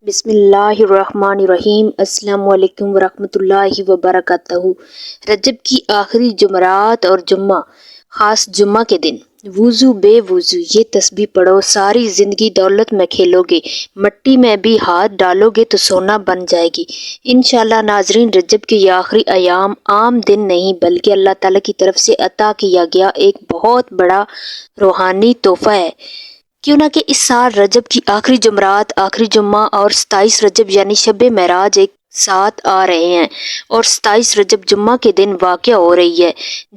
بسم اللہ الرحمن الرحیم۔ السلام علیکم ورحمۃ اللہ وبرکاتہ۔ رجب کی آخری جمعرات اور جمعہ، خاص جمعہ کے دن وضو بے وضو یہ تسبیح پڑھو، ساری زندگی دولت میں کھیلو گے، مٹی میں بھی ہاتھ ڈالو گے تو سونا بن جائے گی انشاءاللہ۔ ناظرین، رجب کے یہ آخری ایام عام دن نہیں بلکہ اللہ تعالیٰ کی طرف سے عطا کیا گیا ایک بہت بڑا روحانی تحفہ ہے۔ کیوں نہ کہ اس سال رجب کی آخری جمعرات، آخری جمعہ اور 27 رجب یعنی شب معراج ایک ساتھ آ رہے ہیں، اور 27 رجب جمعہ کے دن واقع ہو رہی ہے۔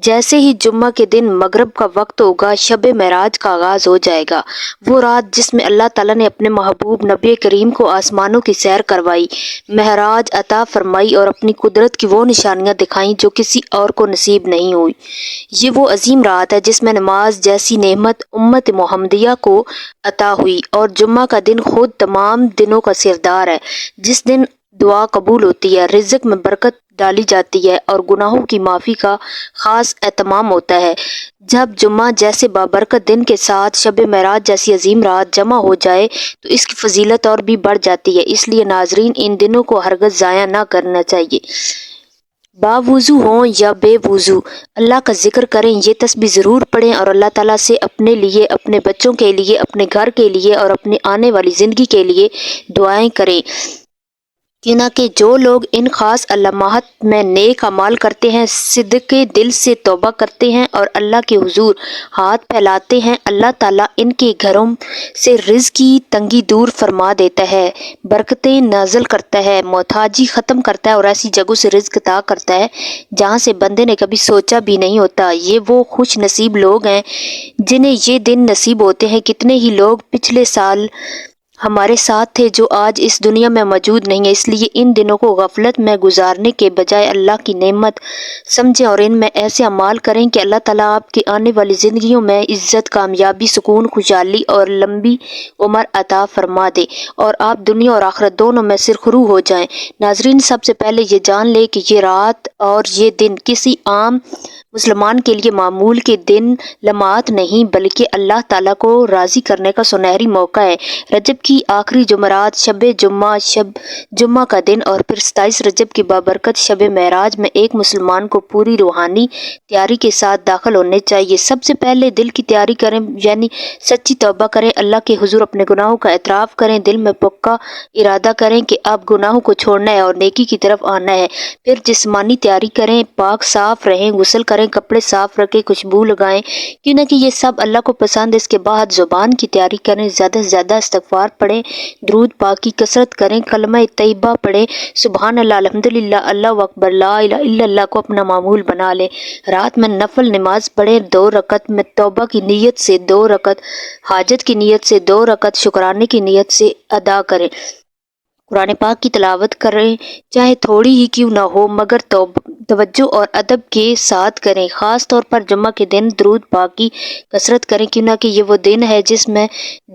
جیسے ہی جمعہ کے دن مغرب کا وقت ہوگا، شب معراج کا آغاز ہو جائے گا، وہ رات جس میں اللہ تعالیٰ نے اپنے محبوب نبی کریم کو آسمانوں کی سیر کروائی، معراج عطا فرمائی اور اپنی قدرت کی وہ نشانیاں دکھائیں جو کسی اور کو نصیب نہیں ہوئی۔ یہ وہ عظیم رات ہے جس میں نماز جیسی نعمت امت محمدیہ کو عطا ہوئی، اور جمعہ کا دن خود تمام دنوں کا سردار ہے، جس دن دعا قبول ہوتی ہے، رزق میں برکت ڈالی جاتی ہے اور گناہوں کی معافی کا خاص اہتمام ہوتا ہے۔ جب جمعہ جیسے بابرکت دن کے ساتھ شب معراج جیسی عظیم رات جمع ہو جائے تو اس کی فضیلت اور بھی بڑھ جاتی ہے۔ اس لیے ناظرین، ان دنوں کو ہرگز ضائع نہ کرنا چاہیے۔ باوضو ہوں یا بے وضو، اللہ کا ذکر کریں، یہ تسبیح ضرور پڑھیں اور اللہ تعالیٰ سے اپنے لیے، اپنے بچوں کے لیے، اپنے گھر کے لیے اور اپنی آنے والی زندگی کے لیے دعائیں کریں۔ کیوں نہ کہ جو لوگ ان خاص علامات میں نیک اعمال کرتے ہیں، صدقے دل سے توبہ کرتے ہیں اور اللہ کے حضور ہاتھ پھیلاتے ہیں، اللہ تعالیٰ ان کے گھروں سے رزق کی تنگی دور فرما دیتا ہے، برکتیں نازل کرتا ہے، محتاجی ختم کرتا ہے اور ایسی جگہوں سے رزق عطا کرتا ہے جہاں سے بندے نے کبھی سوچا بھی نہیں ہوتا۔ یہ وہ خوش نصیب لوگ ہیں جنہیں یہ دن نصیب ہوتے ہیں۔ کتنے ہی لوگ پچھلے سال ہمارے ساتھ تھے جو آج اس دنیا میں موجود نہیں ہیں، اس لیے ان دنوں کو غفلت میں گزارنے کے بجائے اللہ کی نعمت سمجھیں اور ان میں ایسے اعمال کریں کہ اللہ تعالیٰ آپ کی آنے والی زندگیوں میں عزت، کامیابی، سکون، خوشحالی اور لمبی عمر عطا فرما دے اور آپ دنیا اور آخرت دونوں میں سرخرو ہو جائیں۔ ناظرین، سب سے پہلے یہ جان لیں کہ یہ رات اور یہ دن کسی عام مسلمان کے لیے معمول کے دن لمحات نہیں بلکہ اللہ تعالیٰ کو راضی کرنے کا سنہری موقع ہے۔ رجب کی آخری جمعرات، شب جمعہ کا دن اور پھر 27 رجب کی بابرکت شب معراج میں ایک مسلمان کو پوری روحانی تیاری کے ساتھ داخل ہونے چاہیے۔ سب سے پہلے دل کی تیاری کریں، یعنی سچی توبہ کریں، اللہ کے حضور اپنے گناہوں کا اعتراف کریں، دل میں پکا ارادہ کریں کہ اب گناہوں کو چھوڑنا ہے اور نیکی کی طرف آنا ہے۔ پھر جسمانی تیاری کریں، پاک صاف رہیں، غسل کریں، کپڑے صاف رکھیں، خوشبو لگائیں، کیوں نہ کہ یہ سب اللہ کو پسند ہے۔ اس کے بعد زبان کی تیاری کریں، زیادہ سے زیادہ استغفار پڑھیں، درود پاک کی کثرت کریں، کلمہ طیبہ پڑھیں، سبحان اللہ، الحمدللہ، اللہ اکبر، لا الہ الا اللہ کو اپنا معمول بنا لیں۔ رات میں نفل نماز پڑھیں، 2 رکعت میں توبہ کی نیت سے، 2 رکعت حاجت کی نیت سے، 2 رکعت شکرانے کی نیت سے ادا کریں۔ قرآن پاک کی تلاوت کریں، چاہے تھوڑی ہی کیوں نہ ہو مگر توجہ اور ادب کے ساتھ کریں۔ خاص طور پر جمعہ کے دن درود پاک کی کثرت کریں، کیوں نہ کہ یہ وہ دن ہے جس میں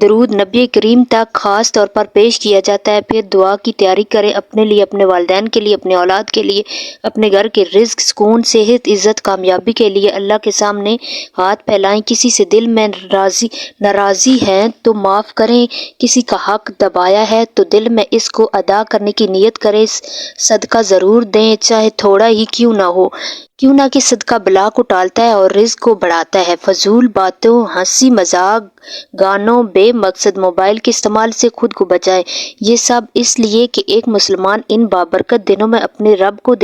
درود نبی کریم تک خاص طور پر پیش کیا جاتا ہے۔ پھر دعا کی تیاری کریں، اپنے لیے، اپنے والدین کے لیے، اپنے اولاد کے لیے، اپنے گھر کے رزق، سکون، صحت، عزت، کامیابی کے لیے اللہ کے سامنے ہاتھ پھیلائیں۔ کسی سے دل میں ناراضی ہیں تو معاف کریں، کسی کا حق دبایا ہے تو دل میں اس کو ادا کرنے کی نیت کریں، صدقہ ضرور دیں، چاہے تھوڑا ہی کیوں نہ ہو، کیوں نہ کہ صدقہ بلا کو ٹالتا ہے اور رزق کو بڑھاتا ہے۔ فضول باتوں، ہنسی مذاق، گانوں، بے مقصد موبائل کے استعمال سے خود کو بچائیں۔ یہ سب اس لیے کہ ایک مسلمان ان بابرکت دنوں میں اپنے رب کو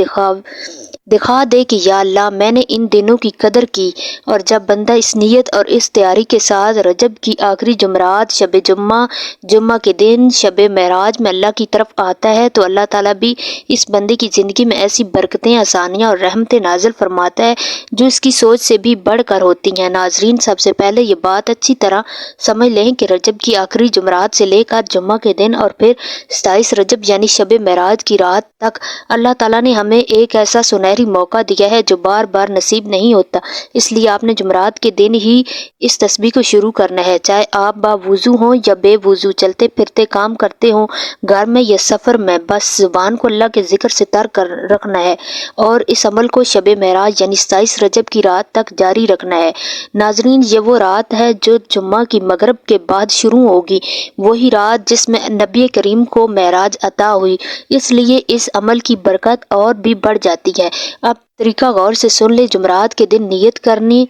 دکھا دے کہ یا اللہ، میں نے ان دنوں کی قدر کی۔ اور جب بندہ اس نیت اور اس تیاری کے ساتھ رجب کی آخری جمعرات، شب جمعہ کے دن شب معراج میں اللہ کی طرف آتا ہے تو اللہ تعالیٰ بھی اس بندے کی زندگی میں ایسی برکتیں، آسانیاں اور رحمتیں نازل فرماتا ہے جو اس کی سوچ سے بھی بڑھ کر ہوتی ہیں۔ ناظرین، سب سے پہلے یہ بات اچھی طرح سمجھ لیں کہ رجب کی آخری جمعرات سے لے کر جمعہ کے دن اور پھر 27 رجب یعنی شب معراج کی رات تک اللہ تعالیٰ نے ہمیں ایک ایسا سنہری سنہری موقع دیا ہے جو بار بار نصیب نہیں ہوتا، اس لیے آپ نے جمعرات کے دن ہی اس تسبیح کو شروع کرنا ہے، چاہے آپ باوضو ہوں یا بے وضو، چلتے پھرتے کام کرتے ہوں، گھر میں یا سفر میں، بس زبان کو اللہ کے ذکر سے تر کر رکھنا ہے اور اس عمل کو شب معراج یعنی 27 رجب کی رات تک جاری رکھنا ہے۔ ناظرین، یہ وہ رات ہے جو جمعہ کی مغرب کے بعد شروع ہوگی، وہی رات جس میں نبی کریم کو معراج عطا ہوئی، اس لیے اس عمل کی برکت اور بھی بڑھ جاتی ہے۔ اب طریقہ غور سے سن لے۔ جمعرات کے دن نیت کرنی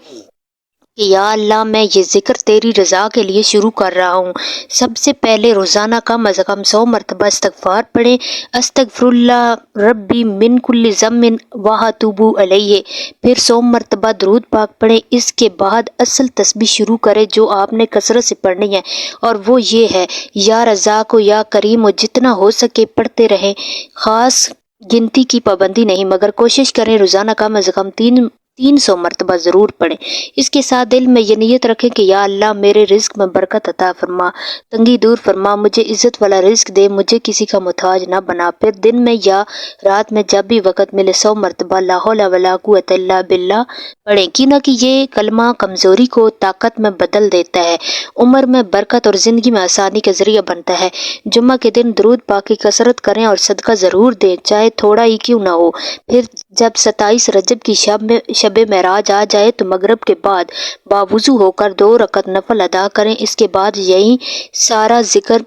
کہ یا اللہ میں یہ ذکر تیری رضا کے لیے شروع کر رہا ہوں۔ سب سے پہلے روزانہ کم از کم 100 مرتبہ استغفار پڑھیں، استغفر اللہ ربی من کل ذنب واتوب الیہ، پھر 100 مرتبہ درود پاک پڑھیں۔ اس کے بعد اصل تسبیح شروع کریں جو آپ نے کثرت سے پڑھنی ہے، اور وہ یہ ہے یا رزاق و یا کریم، و جتنا ہو سکے پڑھتے رہیں، خاص گنتی کی پابندی نہیں، مگر کوشش کریں روزانہ کم از کم 300 مرتبہ ضرور پڑھیں۔ اس کے ساتھ دل میں یہ نیت رکھیں کہ یا اللہ میرے رزق میں برکت عطا فرما، تنگی دور فرما، مجھے عزت والا رزق دے، مجھے کسی کا محتاج نہ بنا۔ پھر دن میں یا رات میں جب بھی وقت ملے 100 مرتبہ لا حول ولا قوت الا باللہ پڑھیں، کیونکہ یہ کلمہ کمزوری کو طاقت میں بدل دیتا ہے، عمر میں برکت اور زندگی میں آسانی کا ذریعہ بنتا ہے۔ جمعہ کے دن درود پاک کی کثرت کریں اور صدقہ ضرور دیں، چاہے تھوڑا ہی کیوں نہ ہو۔ پھر جب 27 رجب کی شب معراج آ جائے تو مغرب کے بعد باوضو ہو کر 2 رکعت نفل ادا کریں، اس کے بعد یہی سارا ذکر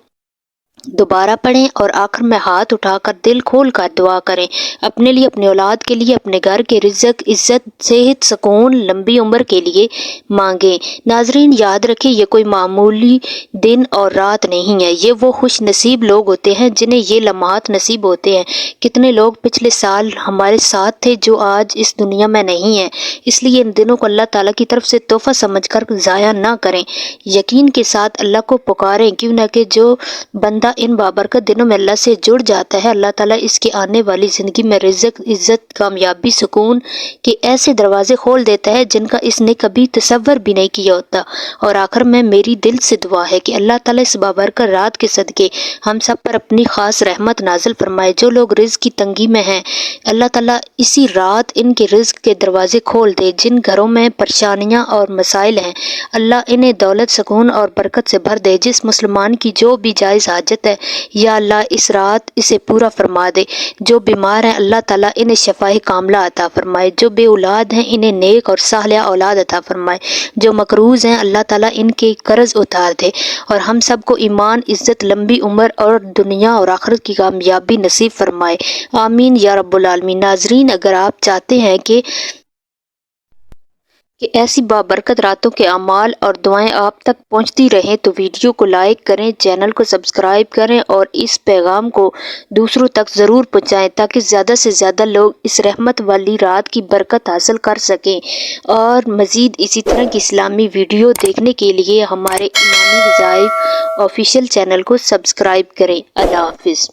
دوبارہ پڑھیں اور آخر میں ہاتھ اٹھا کر دل کھول کر دعا کریں، اپنے لیے، اپنے اولاد کے لیے، اپنے گھر کے رزق، عزت، صحت، سکون، لمبی عمر کے لیے مانگیں۔ ناظرین یاد رکھیں یہ کوئی معمولی دن اور رات نہیں ہے، یہ وہ خوش نصیب لوگ ہوتے ہیں جنہیں یہ لمحات نصیب ہوتے ہیں۔ کتنے لوگ پچھلے سال ہمارے ساتھ تھے جو آج اس دنیا میں نہیں ہیں، اس لیے ان دنوں کو اللہ تعالیٰ کی طرف سے تحفہ سمجھ کر ضائع نہ کریں، یقین کے ساتھ اللہ کو پکاریں، کیوں نہ کہ جو بندہ ان بابرکت دنوں میں اللہ سے جڑ جاتا ہے، اللہ تعالیٰ اس کی آنے والی زندگی میں رزق، عزت، کامیابی، سکون کے ایسے دروازے کھول دیتا ہے جن کا اس نے کبھی تصور بھی نہیں کیا ہوتا۔ اور آخر میں میری دل سے دعا ہے کہ اللہ تعالیٰ اس بابرکت رات کے صدقے ہم سب پر اپنی خاص رحمت نازل فرمائے۔ جو لوگ رزق کی تنگی میں ہیں، اللہ تعالیٰ اسی رات ان کے رزق کے دروازے کھول دے۔ جن گھروں میں پریشانیاں اور مسائل ہیں، اللہ انہیں دولت، سکون اور برکت سے بھر دے۔ جس مسلمان کی جو بھی جائز حاجت ہے، یا اللہ اس رات اسے پورا فرما دے۔ جو بیمار ہیں اللہ تعالیٰ انہیں شفائے کاملہ عطا فرمائے، جو بے اولاد ہیں انہیں نیک اور صالحہ اولاد عطا فرمائے، جو مقروض ہیں اللہ تعالیٰ ان کے قرض اتار دے، اور ہم سب کو ایمان، عزت، لمبی عمر اور دنیا اور آخرت کی کامیابی نصیب فرمائے، آمین یا رب العالمین۔ ناظرین اگر آپ چاہتے ہیں کہ ایسی بابرکت راتوں کے اعمال اور دعائیں آپ تک پہنچتی رہیں تو ویڈیو کو لائک کریں، چینل کو سبسکرائب کریں اور اس پیغام کو دوسروں تک ضرور پہنچائیں تاکہ زیادہ سے زیادہ لوگ اس رحمت والی رات کی برکت حاصل کر سکیں۔ اور مزید اسی طرح کی اسلامی ویڈیو دیکھنے کے لیے ہمارے ایمانی وظائف آفیشیل چینل کو سبسکرائب کریں۔ اللہ حافظ۔